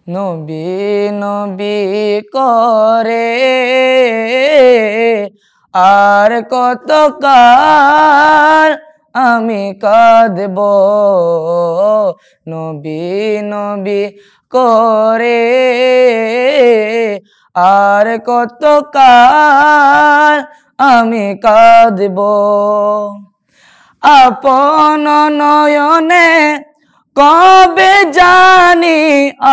নবী নবী করে আর কত কাল আমি কাঁদব, নবী নবী করে আর কত কাল আমি কাঁদব। আপন নয়নে কবে জানি,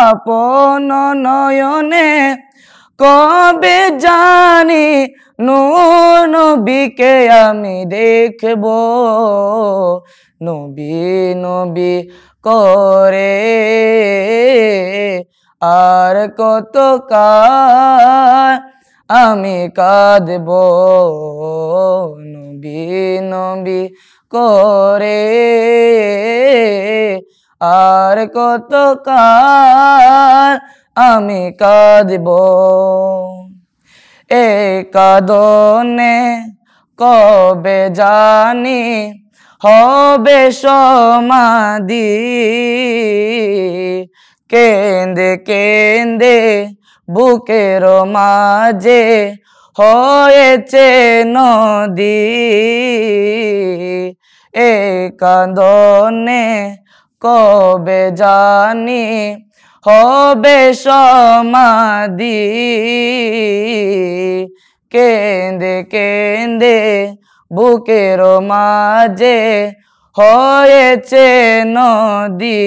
আপন নয়নে কবে জানি নূর নবীকে আমি দেখব, নবী নবী করে আর কত কাল আমি কাঁদব, নবী নবী করে আর কত কাল আমি কাঁদব। এই কাঁদনে কবে জানি হবে সমাধি, কেন্দে কেন্দে বুকের মাঝে হয়েছে নদী। এই কাঁদনে কবে জানি হবে সমাধি, কেন্দে কেন্দে বুকের মাঝে হয়েছে নদী।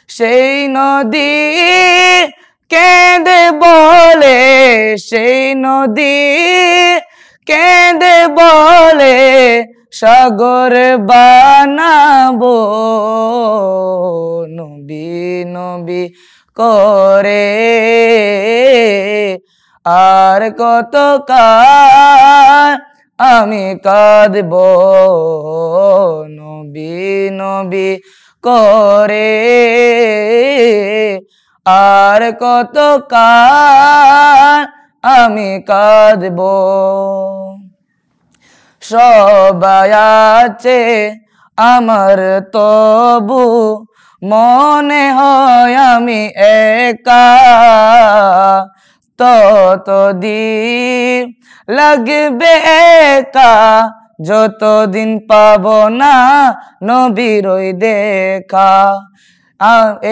সেই নদী কেঁদে বলে, সেই নদী কেঁদে বলে সাগর বানাবো, নবী নবী করে আর কত কাল আমি কাঁদব, নবী নবী করে আর কত কাল আমি কাঁদব। সবাই আছে আমার তবু মনে হয় আমি একা, ততদিন লাগবে একা যতদিন পাব না নবীর ওই দেখা।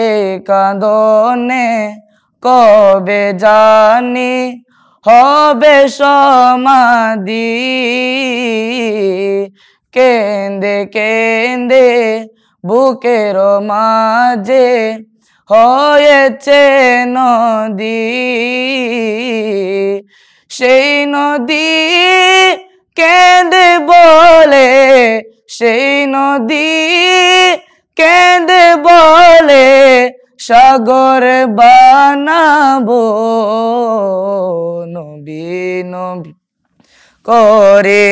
এই কাঁদনে কবে জানি হবে সমাধি, কেন্দে কেন্দে বুকের মাঝে হয়েছে নদী। সেই নদী কেঁদে বলে, সেই নদী কেঁদে বলে সাগর বানাবো, নবী নবী করে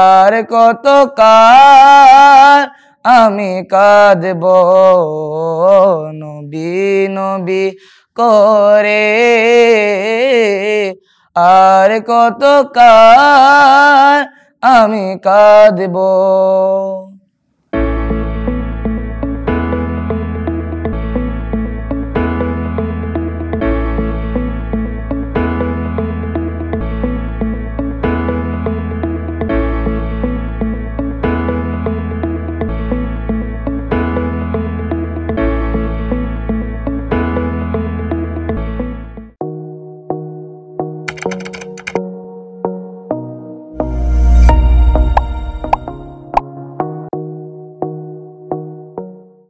আর কত কাল আমি কাঁদব, নবী নবী করে আর কত কাল আমি কাঁদব।